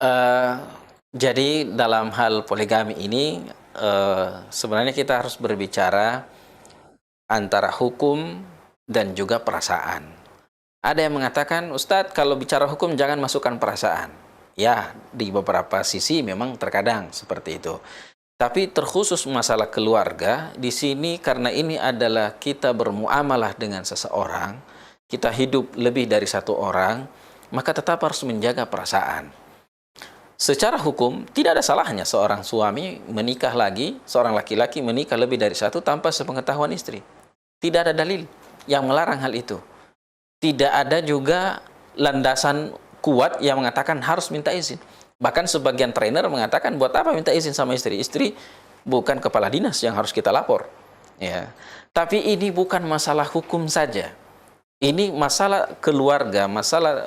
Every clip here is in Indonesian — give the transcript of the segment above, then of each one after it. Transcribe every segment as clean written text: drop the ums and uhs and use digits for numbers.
Eee, jadi dalam hal poligami ini, sebenarnya kita harus berbicara antara hukum dan juga perasaan. Ada yang mengatakan, "Ustadz, kalau bicara hukum jangan masukkan perasaan." Ya, di beberapa sisi memang terkadang seperti itu. Tapi terkhusus masalah keluarga, di sini karena ini adalah kita bermuamalah dengan seseorang, kita hidup lebih dari satu orang, maka tetap harus menjaga perasaan. Secara hukum, tidak ada salahnya seorang suami menikah lagi, seorang laki-laki menikah lebih dari satu tanpa sepengetahuan istri. Tidak ada dalil yang melarang hal itu. Tidak ada juga landasan kuat yang mengatakan harus minta izin. Bahkan sebagian trainer mengatakan, buat apa minta izin sama istri? Istri bukan kepala dinas yang harus kita lapor. Ya. Tapi ini bukan masalah hukum saja. Ini masalah keluarga, masalah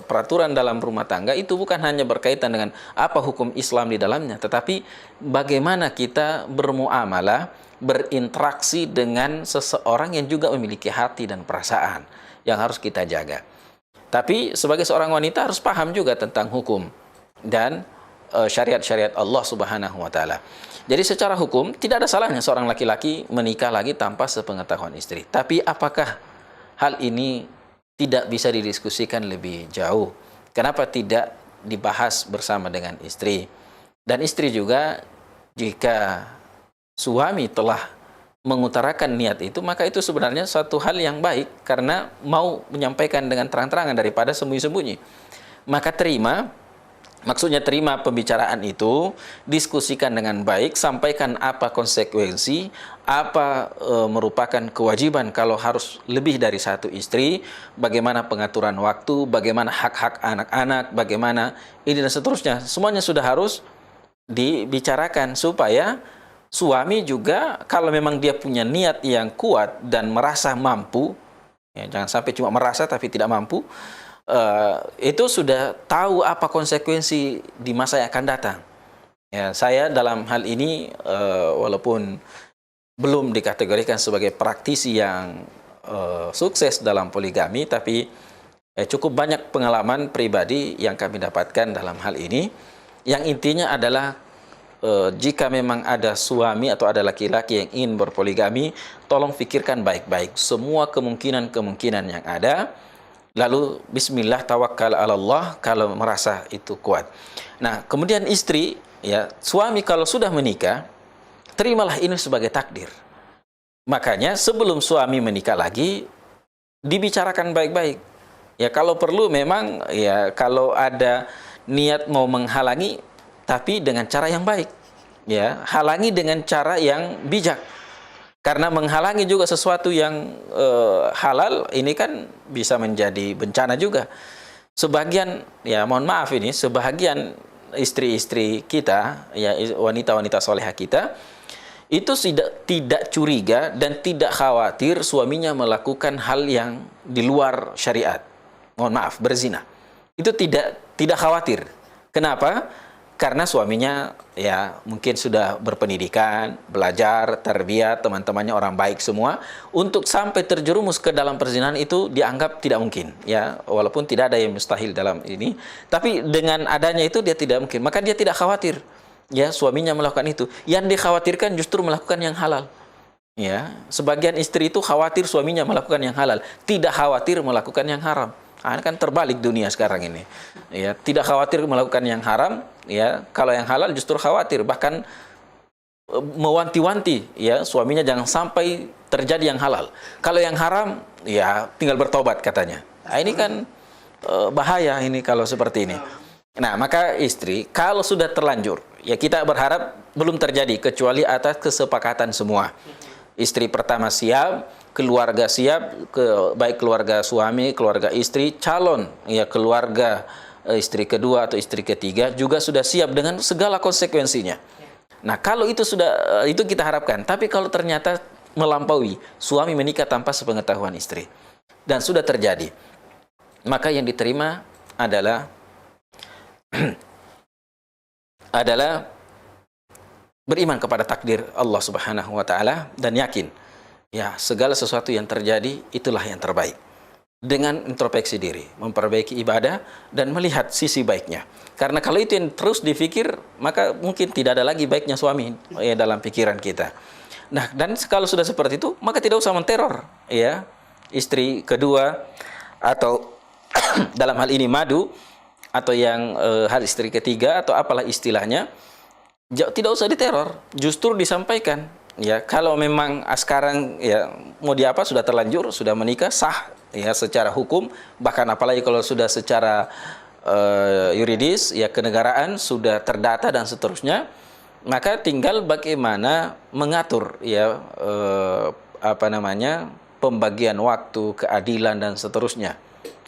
peraturan dalam rumah tangga itu bukan hanya berkaitan dengan apa hukum Islam di dalamnya, tetapi bagaimana kita bermuamalah, berinteraksi dengan seseorang yang juga memiliki hati dan perasaan yang harus kita jaga. Tapi sebagai seorang wanita harus paham juga tentang hukum dan syariat-syariat Allah Subhanahu wa taala. Jadi secara hukum tidak ada salahnya seorang laki-laki menikah lagi tanpa sepengetahuan istri. Tapi apakah hal ini tidak bisa didiskusikan lebih jauh? Kenapa tidak dibahas bersama dengan istri? Dan istri juga, jika suami telah mengutarakan niat itu, maka itu sebenarnya suatu hal yang baik karena mau menyampaikan dengan terang-terangan daripada sembunyi-sembunyi. Maka terima, maksudnya terima pembicaraan itu, diskusikan dengan baik, sampaikan apa konsekuensi, apa merupakan kewajiban kalau harus lebih dari satu istri, bagaimana pengaturan waktu, bagaimana hak-hak anak-anak, bagaimana ini dan seterusnya. Semuanya sudah harus dibicarakan supaya suami juga kalau memang dia punya niat yang kuat dan merasa mampu, ya, jangan sampai cuma merasa tapi tidak mampu, itu sudah tahu apa konsekuensi di masa yang akan datang. Ya, saya dalam hal ini walaupun belum dikategorikan sebagai praktisi yang sukses dalam poligami, tapi cukup banyak pengalaman pribadi yang kami dapatkan dalam hal ini. Yang intinya adalah jika memang ada suami atau ada laki-laki yang ingin berpoligami, tolong pikirkan baik-baik semua kemungkinan-kemungkinan yang ada. Lalu bismillah tawakkal ala Allah kalau merasa itu kuat. Nah, kemudian istri, ya, suami kalau sudah menikah, terimalah ini sebagai takdir. Makanya sebelum suami menikah lagi, dibicarakan baik-baik. Ya, kalau perlu memang, ya, kalau ada niat mau menghalangi, tapi dengan cara yang baik. Ya, halangi dengan cara yang bijak. Karena menghalangi juga sesuatu yang halal, ini kan bisa menjadi bencana juga. Sebagian, ya mohon maaf ini, sebagian istri-istri kita, ya wanita-wanita solehah kita, itu tidak curiga dan tidak khawatir suaminya melakukan hal yang di luar syariat. Mohon maaf, berzina. Itu tidak khawatir. Kenapa? Karena suaminya ya mungkin sudah berpendidikan, belajar, tarbiyah, teman-temannya orang baik semua. Untuk sampai terjerumus ke dalam perzinahan itu dianggap tidak mungkin, ya, walaupun tidak ada yang mustahil dalam ini, tapi dengan adanya itu dia tidak mungkin. Maka dia tidak khawatir, ya, suaminya melakukan itu. Yang dikhawatirkan justru melakukan yang halal. Ya, sebagian istri itu khawatir suaminya melakukan yang halal, tidak khawatir melakukan yang haram. Nah, kan terbalik dunia sekarang ini. Ya, tidak khawatir melakukan yang haram, ya. Kalau yang halal justru khawatir, bahkan mewanti-wanti, ya, suaminya jangan sampai terjadi yang halal. Kalau yang haram, ya tinggal bertobat katanya. Nah, ini kan bahaya ini kalau seperti ini. Nah, maka istri kalau sudah terlanjur, ya kita berharap belum terjadi kecuali atas kesepakatan semua. Istri pertama siap, keluarga siap, baik keluarga suami, keluarga istri, calon, ya, keluarga istri kedua atau istri ketiga juga sudah siap dengan segala konsekuensinya. Nah, kalau itu sudah, itu kita harapkan. Tapi kalau ternyata melampaui, suami menikah tanpa sepengetahuan istri dan sudah terjadi, maka yang diterima adalah beriman kepada takdir Allah Subhanahu wa taala dan yakin, ya, segala sesuatu yang terjadi itulah yang terbaik. dengan introspeksi diri, memperbaiki ibadah dan melihat sisi baiknya. Karena kalau itu yang terus dipikir, maka mungkin tidak ada lagi baiknya suami ya dalam pikiran kita. Nah, dan kalau sudah seperti itu, maka tidak usah menteror ya istri kedua atau dalam hal ini madu atau yang hal istri ketiga atau apalah istilahnya. Tidak usah diteror, justru disampaikan. Ya, kalau memang sekarang ya mau diapa sudah terlanjur, sudah menikah sah ya secara hukum, bahkan apalagi kalau sudah secara yuridis ya kenegaraan sudah terdata dan seterusnya, maka tinggal bagaimana mengatur ya apa namanya pembagian waktu, keadilan dan seterusnya.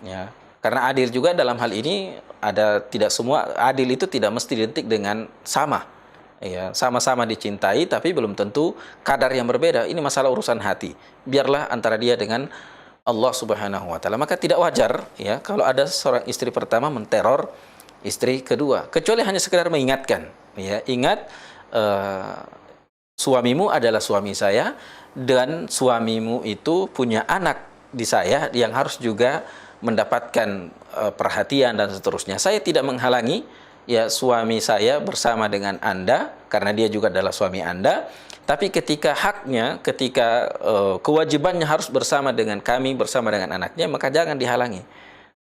Ya, karena adil juga dalam hal ini ada tidak semua adil itu tidak mesti identik dengan sama. Ya, sama-sama dicintai tapi belum tentu kadar yang berbeda. Ini masalah urusan hati. Biarlah antara dia dengan Allah Subhanahu wa taala. Maka tidak wajar ya kalau ada seorang istri pertama menteror istri kedua, kecuali hanya sekedar mengingatkan, ya, ingat suamimu adalah suami saya dan suamimu itu punya anak di saya yang harus juga mendapatkan perhatian dan seterusnya. Saya tidak menghalangi ya suami saya bersama dengan Anda karena dia juga adalah suami Anda, tapi ketika haknya, ketika kewajibannya harus bersama dengan kami, bersama dengan anaknya, maka jangan dihalangi.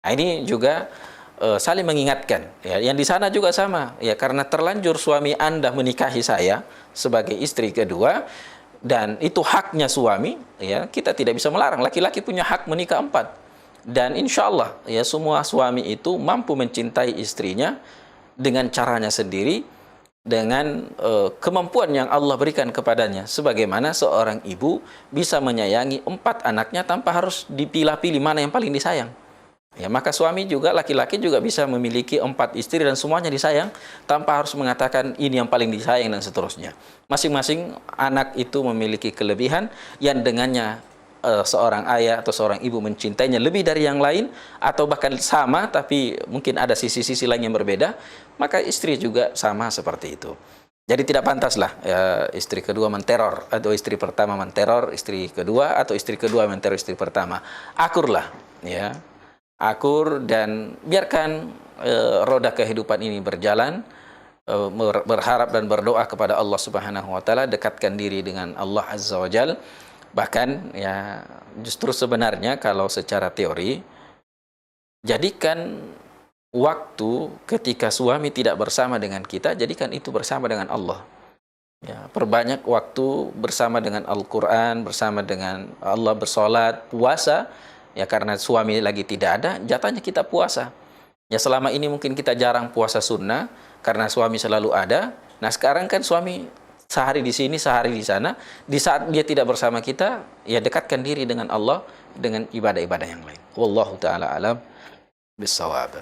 Nah, ini juga saling mengingatkan ya. Yang di sana juga sama ya, karena terlanjur suami Anda menikahi saya sebagai istri kedua dan itu haknya suami ya, kita tidak bisa melarang. Laki-laki punya hak menikah 4 dan insya Allah ya semua suami itu mampu mencintai istrinya dengan caranya sendiri, dengan kemampuan yang Allah berikan kepadanya. Sebagaimana seorang ibu bisa menyayangi 4 anaknya tanpa harus dipilah-pilih mana yang paling disayang. Ya, maka suami juga, laki-laki juga bisa memiliki 4 istri dan semuanya disayang tanpa harus mengatakan ini yang paling disayang dan seterusnya. Masing-masing anak itu memiliki kelebihan yang dengannya seorang ayah atau seorang ibu mencintainya lebih dari yang lain atau bahkan sama tapi mungkin ada sisi-sisi lain yang berbeda, maka istri juga sama seperti itu. Jadi tidak pantaslah ya, istri kedua menteror atau istri pertama menteror istri kedua atau istri kedua menteror istri pertama. Akurlah ya. Akur dan biarkan roda kehidupan ini berjalan, berharap dan berdoa kepada Allah Subhanahu wa taala, dekatkan diri dengan Allah Azza wa Jalla. Bahkan ya justru sebenarnya kalau secara teori, jadikan waktu ketika suami tidak bersama dengan kita, jadikan itu bersama dengan Allah. Ya, perbanyak waktu bersama dengan Al-Quran, bersama dengan Allah, bersolat, puasa. Ya karena suami lagi tidak ada, jatahnya kita puasa. Ya selama ini mungkin kita jarang puasa sunnah karena suami selalu ada. Nah sekarang kan suami sehari di sini, sehari di sana. Di saat dia tidak bersama kita, ya dekatkan diri dengan Allah dengan ibadah-ibadah yang lain. Wallahu taala alam bissawab.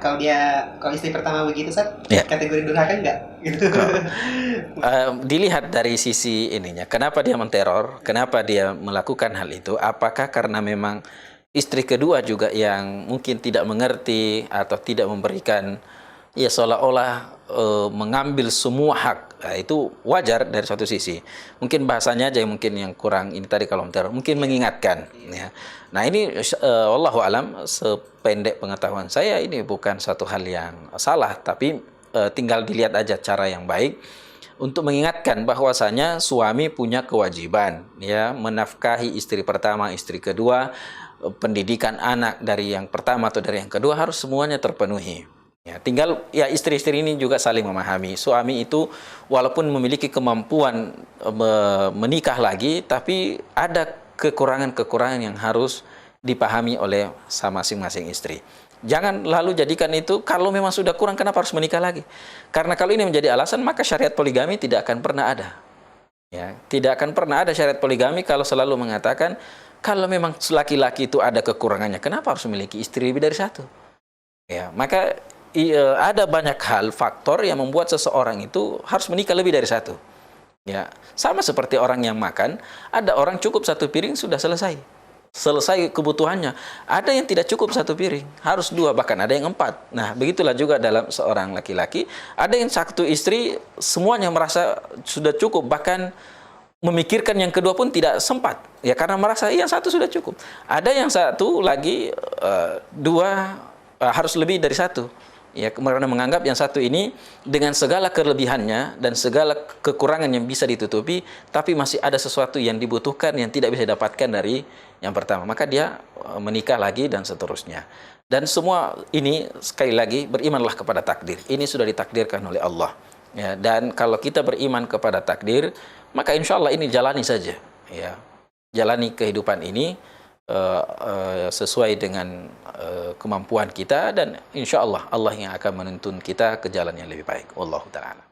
Kalau istri pertama begitu, Ustaz, ya, kategori durhaka enggak? Gitu. Dilihat dari sisi ininya. Kenapa dia menteror? Kenapa dia melakukan hal itu? Apakah karena memang istri kedua juga yang mungkin tidak mengerti atau tidak memberikan, ya seolah-olah mengambil semua hak. Nah, itu wajar dari suatu sisi. Mungkin bahasanya aja yang mungkin yang kurang ini tadi kalau teror, mungkin mengingatkan ya. Nah, ini wallahu alam, sependek pengetahuan saya ini bukan satu hal yang salah, tapi tinggal dilihat aja cara yang baik untuk mengingatkan bahwasanya suami punya kewajiban ya menafkahi istri pertama, istri kedua, pendidikan anak dari yang pertama atau dari yang kedua harus semuanya terpenuhi. Ya, tinggal ya istri-istri ini juga saling memahami. Suami itu walaupun memiliki kemampuan menikah lagi, tapi ada kekurangan-kekurangan yang harus dipahami oleh masing-masing istri. Jangan lalu jadikan itu kalau memang sudah kurang kenapa harus menikah lagi? Karena kalau ini menjadi alasan maka syariat poligami tidak akan pernah ada. Ya, tidak akan pernah ada syariat poligami kalau selalu mengatakan kalau memang laki-laki itu ada kekurangannya, kenapa harus memiliki istri lebih dari satu? Ya, maka ada banyak hal faktor yang membuat seseorang itu harus menikah lebih dari satu. Ya, sama seperti orang yang makan, ada orang cukup 1 piring sudah selesai kebutuhannya. Ada yang tidak cukup 1 piring, harus 2 bahkan ada yang 4. Nah, begitulah juga dalam seorang laki-laki. Ada yang 1 istri semuanya merasa sudah cukup, bahkan memikirkan yang kedua pun tidak sempat, ya karena merasa yang satu sudah cukup. Ada yang satu lagi dua harus lebih dari satu, ya karena menganggap yang satu ini dengan segala kelebihannya dan segala kekurangan yang bisa ditutupi, tapi masih ada sesuatu yang dibutuhkan yang tidak bisa didapatkan dari yang pertama, maka dia menikah lagi dan seterusnya. Dan semua ini sekali lagi berimanlah kepada takdir. Ini sudah ditakdirkan oleh Allah. Ya, dan kalau kita beriman kepada takdir, maka insya Allah ini jalani saja, ya, jalani kehidupan ini sesuai dengan kemampuan kita, dan insya Allah Allah yang akan menuntun kita ke jalan yang lebih baik. Wallahu ta'ala.